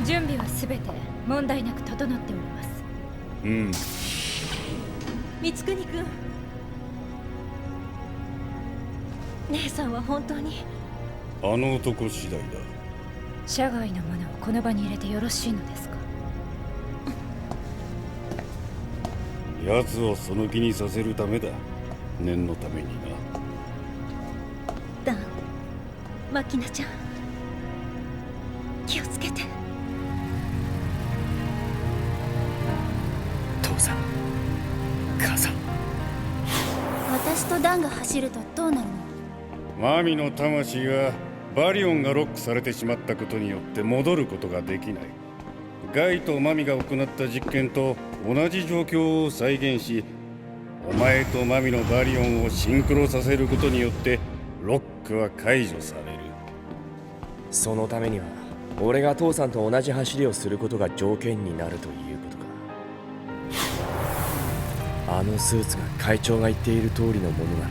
準備はすべて問題なく整っております。うん。光圀君、姉さんは本当にあの男次第だ。社外の者をこの場に入れてよろしいのですか？奴をその気にさせるためだ。念のためにな。ダン、マキナちゃん、気をつけて。父さん、母さん。私とダンが走るとどうなるの？マミの魂がバリオンがロックされてしまったことによって戻ることができない。ガイとマミが行った実験と同じ状況を再現し、お前とマミのバリオンをシンクロさせることによってロックは解除される。そのためには俺が父さんと同じ走りをすることが条件になるということか。あのスーツが会長が言っている通りのものなら、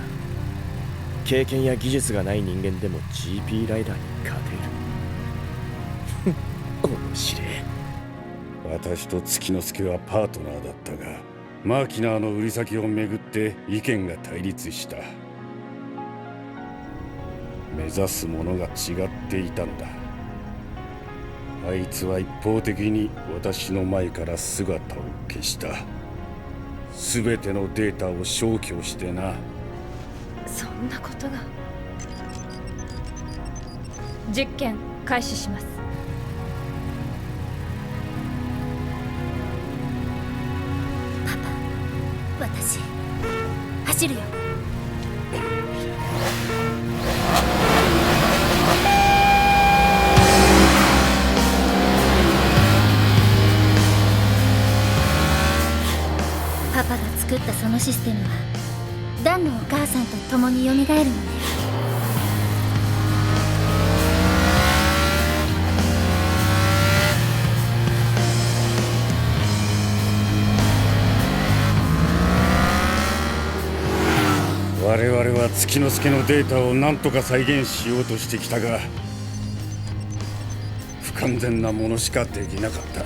経験や技術がない人間でも GP ライダーに勝てる。面白い。私と月之助はパートナーだったが、マーキナーの売り先をめぐって意見が対立した。目指すものが違っていたのだ。あいつは一方的に私の前から姿を消した。全てのデータを消去してな。そんなことが。実験開始します。パパ、私走るよ。パパが作ったそのシステムはダンのお母さんと共に蘇るのね。我々は月之助のデータを何とか再現しようとしてきたが、不完全なものしかできなかった。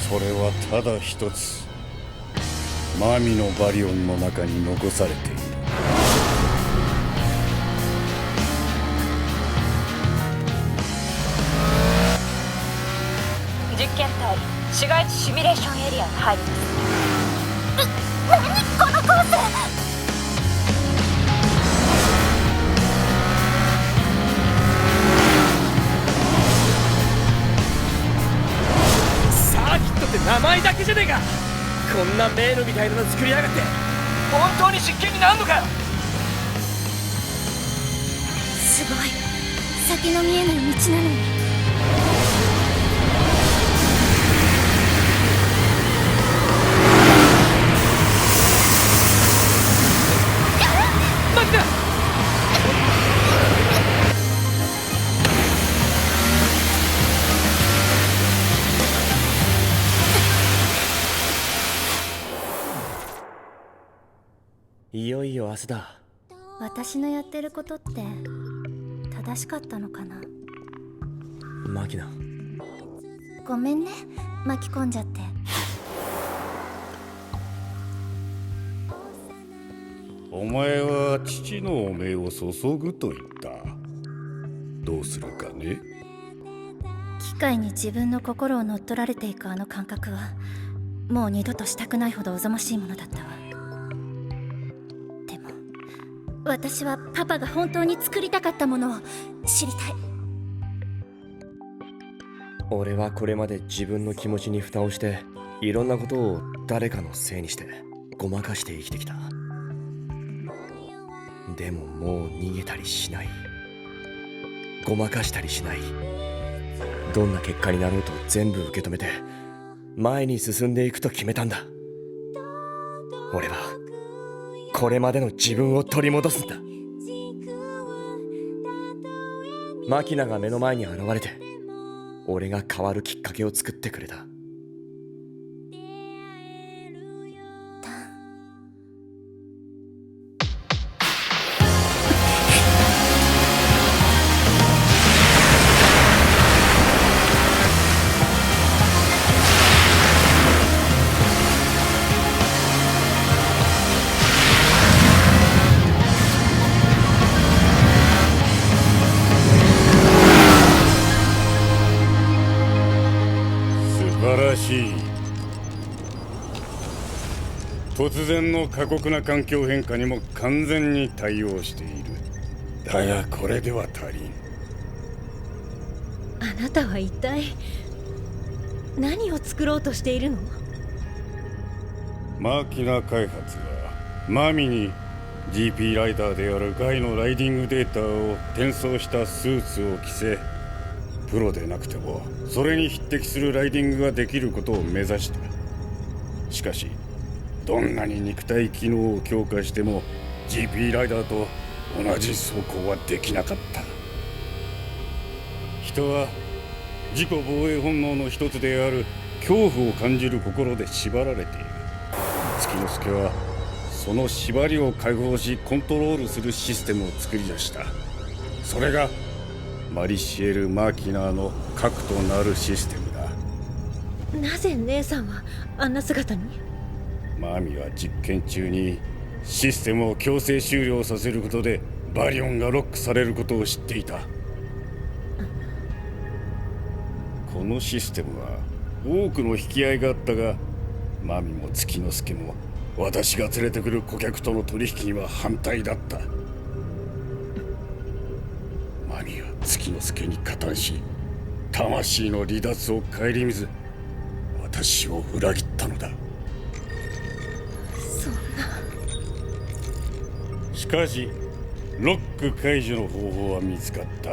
それはただ一つ、マミのバリオンの中に残されている。実験体市街地シミュレーションエリアに入ります。何このコース！サーキットって名前だけじゃねえか。こんな迷路みたいなの作りやがって本当に実験になるのか。すごい、先の見えない道なのに。マキナ！いよいよ明日だ。私のやってることって正しかったのかな。マキナ、ごめんね、巻き込んじゃって。お前は父の汚名を注ぐと言った。どうするかね。機械に自分の心を乗っ取られていくあの感覚はもう二度としたくないほどおぞましいものだったわ。でも私はパパが本当に作りたかったものを知りたい。俺はこれまで自分の気持ちに蓋をしていろんなことを誰かのせいにしてごまかして生きてきた。でももう逃げたりしない、ごまかしたりしない。どんな結果になろうと全部受け止めて前に進んでいくと決めたんだ。俺はこれまでの自分を取り戻すんだ。マキナが目の前に現れて俺が変わるきっかけを作ってくれた。かしい。突然の過酷な環境変化にも完全に対応している。だがこれでは足りん。あなたは一体何を作ろうとしているの？マキナ開発はマミに GP ライダーであるガイのライディングデータを転送したスーツを着せ、プロでなくてもそれに匹敵するライディングができることを目指した。しかしどんなに肉体機能を強化しても GP ライダーと同じ走行はできなかった。人は自己防衛本能の一つである恐怖を感じる心で縛られている。月之助はその縛りを解放しコントロールするシステムを作り出した。それがマリシエル・マーキナーの核となるシステムだ。なぜ姉さんはあんな姿に？マミは実験中にシステムを強制終了させることでバリオンがロックされることを知っていた。このシステムは多くの引き合いがあったが、マミも月之助も私が連れてくる顧客との取引には反対だった。マミは月之助に加担し、魂の離脱を顧みず私を裏切ったのだ。そんな。しかしロック解除の方法は見つかった。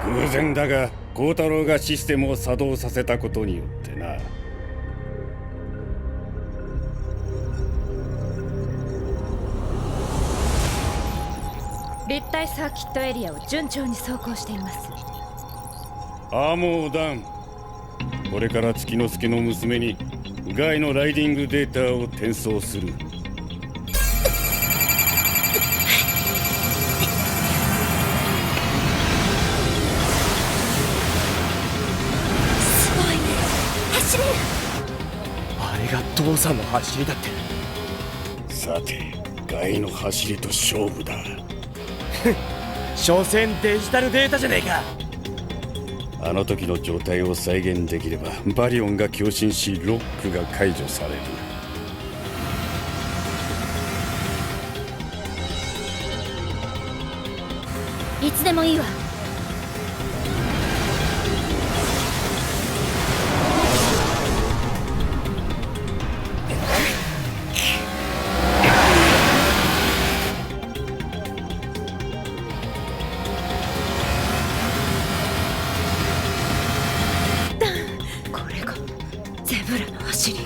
偶然だが光太郎がシステムを作動させたことによってな。立体サーキットエリアを順調に走行しています。アーモーダン、これから月之助の娘にガイのライディングデータを転送する。すごいね。走れる。あれが父さんの走りだって。さてガイの走りと勝負だ。所詮デジタルデータじゃねえか。あの時の状態を再現できればバリオンが共振しロックが解除される。いつでもいいわ。これがゼブラの走り。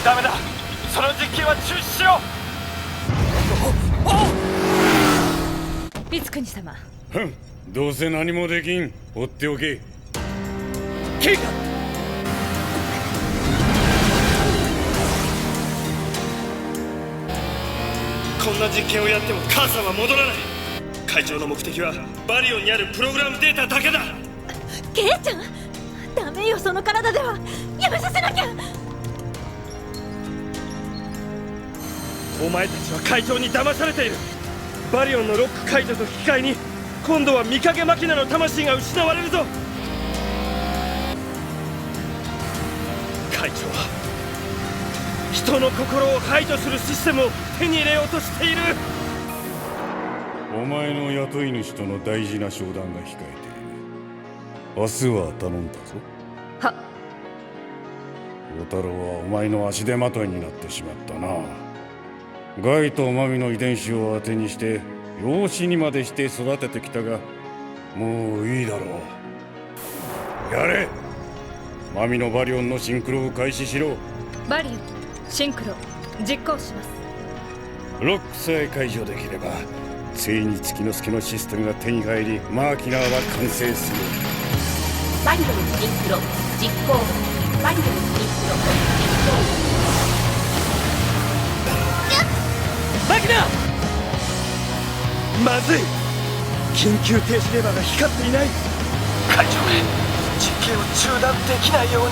ダメだ、その実験は中止しろ。光国様、ふん、どうせ何もできん。放っておけ。ケイカ、こんな実験をやっても母さんは戻らない。会長の目的はバリオンにあるプログラムデータだけだ。ケイちゃん、ダメよ、その体では。やめさせなきゃ。お前たちは会長に騙されている。バリオンのロック解除と引き換えに今度は見影マキナの魂が失われるぞ。会長は人の心を排除するシステムを手に入れようとしている。お前の雇い主との大事な商談が控えている。明日は頼んだぞ。は小太郎はお前の足手まといになってしまったな。ガイとマミの遺伝子を当てにして養子にまでして育ててきたが、もういいだろう。やれ。マミのバリオンのシンクロを開始しろ。バリオンシンクロ実行します。ロックさえ解除できればついに月之助のシステムが手に入り、マーキナーは完成する。バリオンシンクロ実行。バリオンシンクロ実行。マキナ、まずい。緊急停止レバーが光っていない。会長へ実験を中断できないように。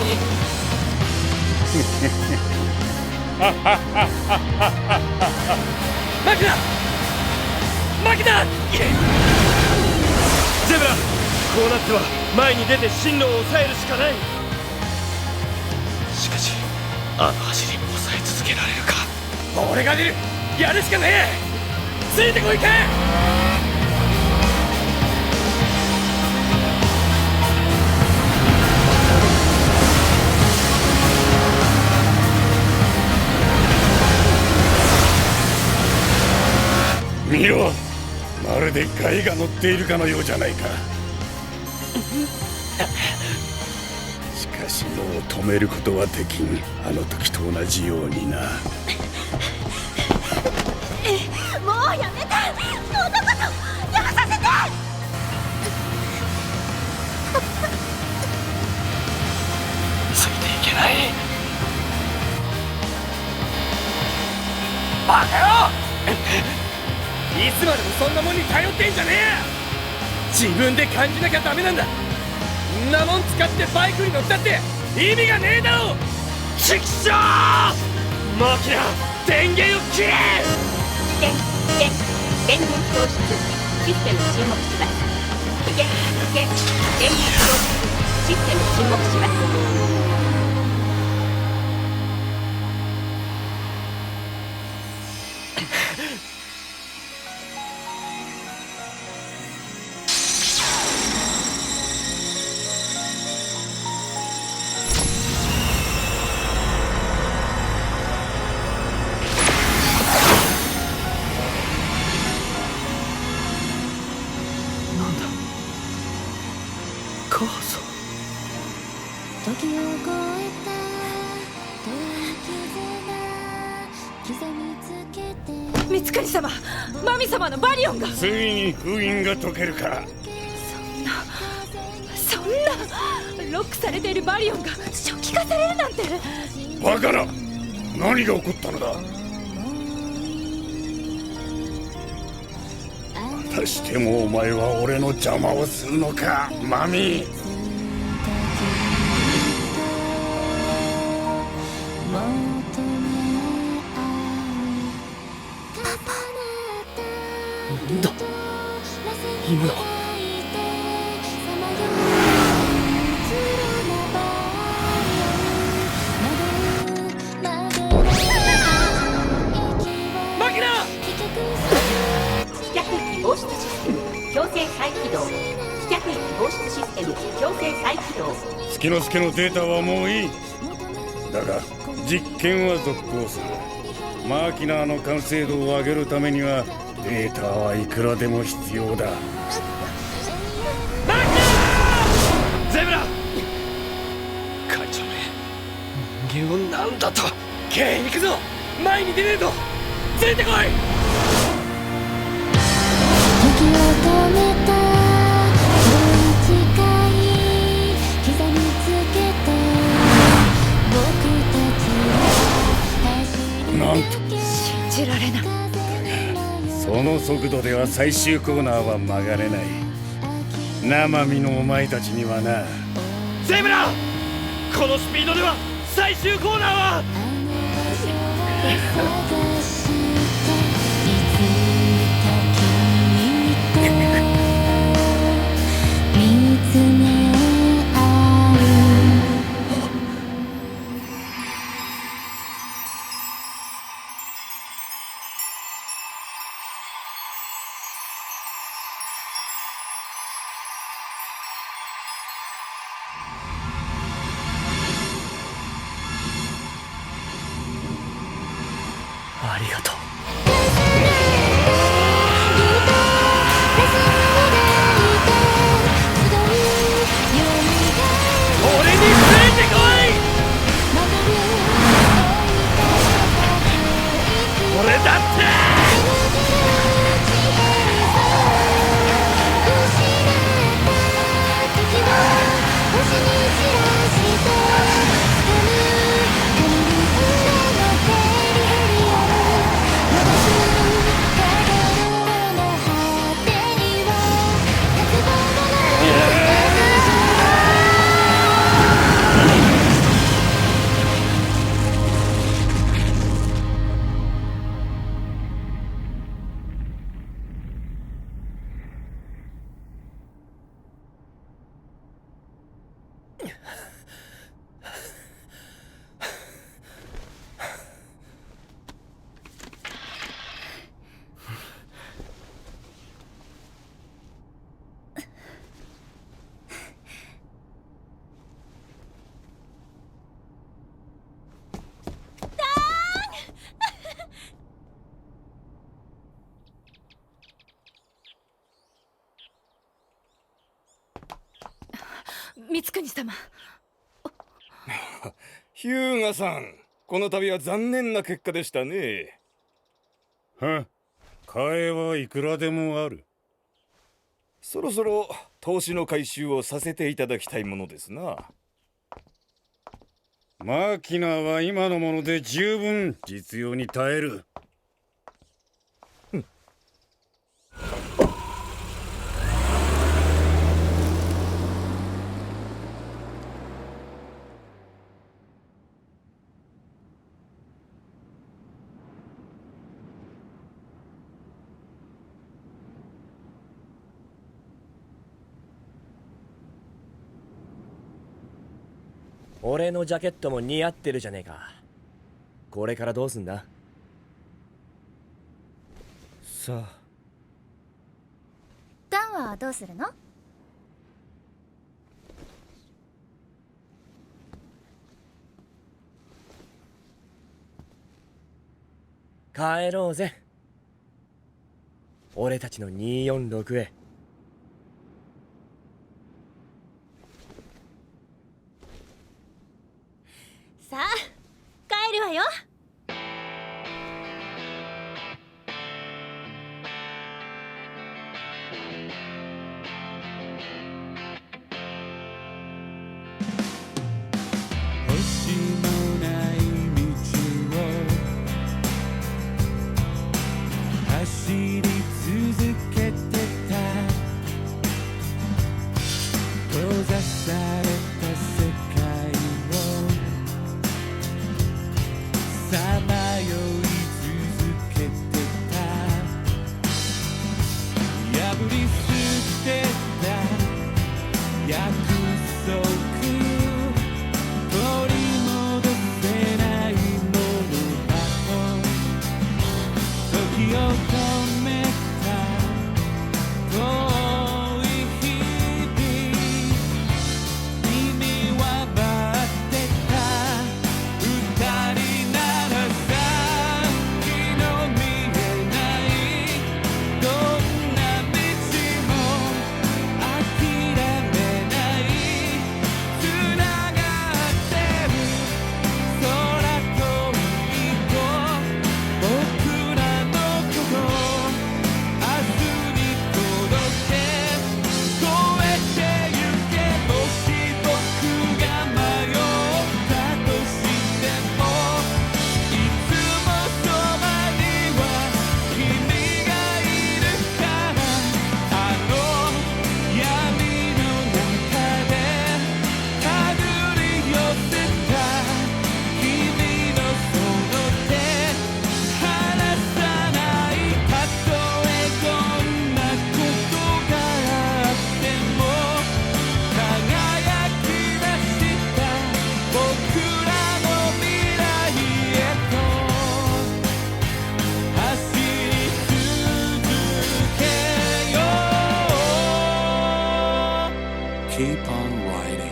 マキナ、負けだ。ゼブラ、こうなっては前に出て進路を抑えるしかない。しかしあの走り抑え続けられるか。俺が出る。やるしかねえ。ついてこいか。見ろ、まるで貝が乗っているかのようじゃないか。しかしもう止めることはできん。あの時と同じようにな。もうやめて。こんなことやめさせて。ついていけない。バカ野郎いつまでもそんなもんに頼ってんじゃねえ。自分で感じなきゃダメなんだ。んなもん使ってバイクに乗ったって意味がねえだろ。チクショー。マキナ、電源を切れ。電源喪失。システム沈黙します。電源喪失。システム沈黙します。時を越えた遠い絆刻みつけて三つ様、マミ様のバリオンが。ついに封印が解けるか。そんなロックされているバリオンが初期化されるなんて。バカな、何が起こったのだ。またしてもお前は俺の邪魔をするのか、マミー。なんだ今の。マキナ。飛脚域防止システム強制再起動。飛脚域防止システム強制再起動。月之助のデータはもういい。だが実験は続行する。マーキナーの完成度を上げるためにはデータはいくらでも必要だ。マキナー。ゼブラ、会長め、人間をなんだと。ケイ行くぞ。前に出ねえと。ついてこい。時を止めた遠い誓い刻みつけて僕たちは走りなんと信じられない。その速度では最終コーナーは曲がれない。生身のお前たちにはな。ゼブラ、このスピードでは最終コーナーは。探していつか君と見つめ合う。ありがとう。俺についてこい。俺だって国様。ヒューガさん、この度は残念な結果でしたね。は、替えはいくらでもある。そろそろ投資の回収をさせていただきたいものですな。マキナは今のもので十分実用に耐える。俺のジャケットも似合ってるじゃねえか。これからどうすんだ？さあ。ダンはどうするの？帰ろうぜ。俺たちの246へ。さあ帰るわよ。星のない道を走り続けてた。閉ざされた世界をさまよい続けてた。破り捨てた約束、取り戻せないものだと時を止めた遠い日々、君は待ってた。二人なら先の見えないどんな道も諦めない。つながってる空と海と僕らのこと明日に届け越えてゆけ。もし僕が迷ったとしてもいつもそばには君がいるから。あの闇の中で手繰り寄せた君のその手離さない。たとえどんなことがあっても輝き出した僕らの未来へと走り続けよう。 Keep on riding.